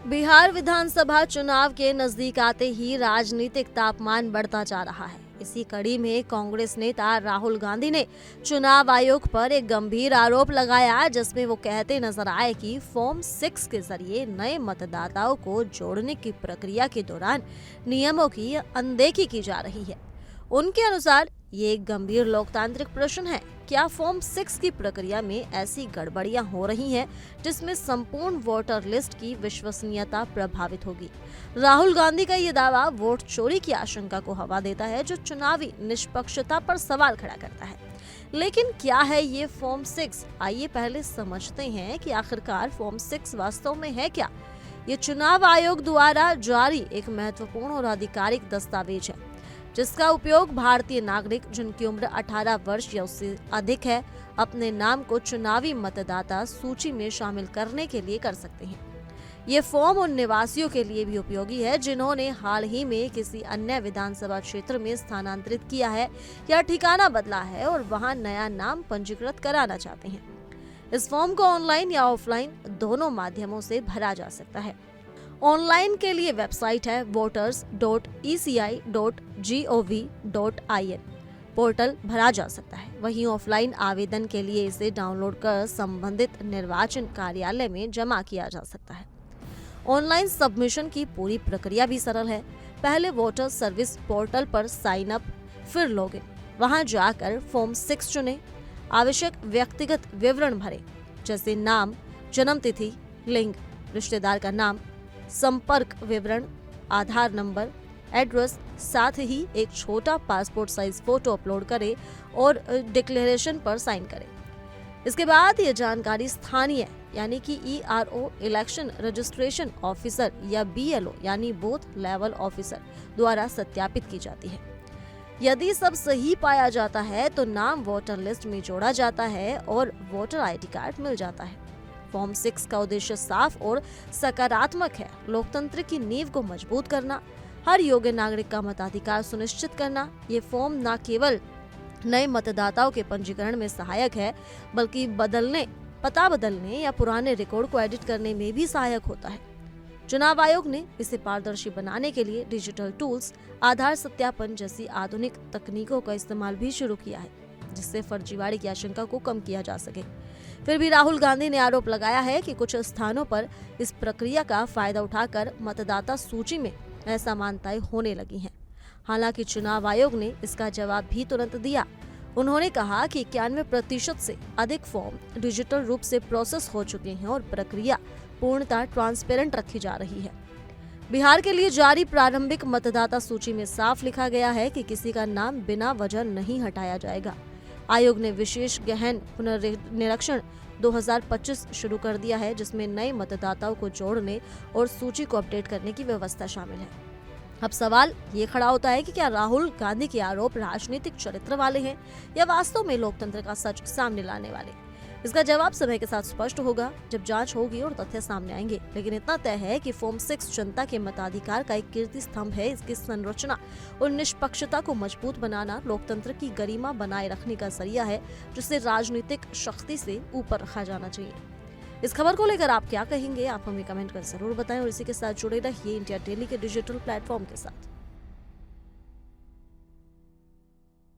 बिहार विधानसभा चुनाव के नजदीक आते ही राजनीतिक तापमान बढ़ता जा रहा है। इसी कड़ी में कांग्रेस नेता राहुल गांधी ने चुनाव आयोग पर एक गंभीर आरोप लगाया, जिसमें वो कहते नजर आए कि फॉर्म 6 के जरिए नए मतदाताओं को जोड़ने की प्रक्रिया के दौरान नियमों की अनदेखी की जा रही है। उनके अनुसार ये एक गंभीर लोकतांत्रिक प्रश्न है। क्या फॉर्म 6 की प्रक्रिया में ऐसी गड़बड़ियां हो रही हैं जिसमें संपूर्ण वोटर लिस्ट की विश्वसनीयता प्रभावित होगी? राहुल गांधी का ये दावा वोट चोरी की आशंका को हवा देता है, जो चुनावी निष्पक्षता पर सवाल खड़ा करता है। लेकिन क्या है ये फॉर्म 6? आइए पहले समझते हैं कि आखिरकार फॉर्म 6 वास्तव में है क्या। ये चुनाव आयोग द्वारा जारी एक महत्वपूर्ण और आधिकारिक दस्तावेज है, जिसका उपयोग भारतीय नागरिक जिनकी उम्र 18 वर्ष या उससे अधिक है अपने नाम को चुनावी मतदाता सूची में शामिल करने के लिए कर सकते हैं। ये फॉर्म उन निवासियों के लिए भी उपयोगी है जिन्होंने हाल ही में किसी अन्य विधानसभा क्षेत्र में स्थानांतरित किया है या ठिकाना बदला है और वहां नया नाम पंजीकृत कराना चाहते हैं। इस फॉर्म को ऑनलाइन या ऑफलाइन दोनों माध्यमों से भरा जा सकता है। ऑनलाइन के लिए वेबसाइट है voters.eci.gov.in, पोर्टल भरा जा सकता है। वहीं ऑफलाइन आवेदन के लिए इसे डाउनलोड कर संबंधित निर्वाचन कार्यालय में जमा किया जा सकता है। ऑनलाइन सबमिशन की पूरी प्रक्रिया भी सरल है। पहले वोटर सर्विस पोर्टल पर साइन अप, फिर लॉगिन। वहां जाकर फॉर्म 6 चुनें, आवश्यक व्यक्तिगत विवरण भरें, जैसे नाम, जन्मतिथि, लिंग, रिश्तेदार का नाम, संपर्क विवरण, आधार नंबर, एड्रेस, साथ ही एक छोटा पासपोर्ट साइज फोटो अपलोड करें और डिक्लेरेशन पर साइन करें। इसके बाद ये जानकारी स्थानीय यानी कि ERO इलेक्शन रजिस्ट्रेशन ऑफिसर या BLO यानी बूथ लेवल ऑफिसर द्वारा सत्यापित की जाती है। यदि सब सही पाया जाता है तो नाम वोटर लिस्ट में जोड़ा जाता है और वोटर ID कार्ड मिल जाता है। फॉर्म 6 का उद्देश्य साफ और सकारात्मक है। लोकतंत्र की नींव को मजबूत करना, हर योग्य नागरिक का मताधिकार सुनिश्चित करना। ये फॉर्म न केवल नए मतदाताओं के पंजीकरण में सहायक है, बल्कि पता बदलने या पुराने रिकॉर्ड को एडिट करने में भी सहायक होता है। चुनाव आयोग ने इसे पारदर्शी बनाने के लिए डिजिटल टूल्स, आधार सत्यापन जैसी आधुनिक तकनीकों का इस्तेमाल भी शुरू किया है, जिससे फर्जीवाड़े की आशंका को कम किया जा सके। फिर भी राहुल गांधी ने आरोप लगाया है कि कुछ स्थानों पर इस प्रक्रिया का फायदा उठाकर मतदाता सूची में असमानताएं होने लगी हैं। हालांकि चुनाव आयोग ने इसका जवाब भी तुरंत दिया। उन्होंने कहा कि 91% से अधिक फॉर्म डिजिटल रूप से प्रोसेस हो चुके हैं और प्रक्रिया पूर्णतः ट्रांसपेरेंट रखी जा रही है। बिहार के लिए जारी प्रारंभिक मतदाता सूची में साफ लिखा गया है कि किसी का नाम बिना वजह नहीं हटाया जाएगा। आयोग ने विशेष गहन पुनर्निरीक्षण 2025 शुरू कर दिया है, जिसमें नए मतदाताओं को जोड़ने और सूची को अपडेट करने की व्यवस्था शामिल है। अब सवाल ये खड़ा होता है कि क्या राहुल गांधी के आरोप राजनीतिक चरित्र वाले हैं या वास्तव में लोकतंत्र का सच सामने लाने वाले? इसका जवाब समय के साथ स्पष्ट होगा, जब जांच होगी और तथ्य सामने आएंगे। लेकिन इतना तय है कि फॉर्म 6 जनता के मताधिकार का एक कीर्ति स्तंभ है। इसकी संरचना और निष्पक्षता को मजबूत बनाना लोकतंत्र की गरिमा बनाए रखने का जरिया है, जिसे राजनीतिक शक्ति से ऊपर रखा जाना चाहिए। इस खबर को लेकर आप क्या कहेंगे? आप हमें कमेंट कर जरूर बताएं और इसी के साथ जुड़े रहिए इंडिया डेली के डिजिटल प्लेटफॉर्म के साथ।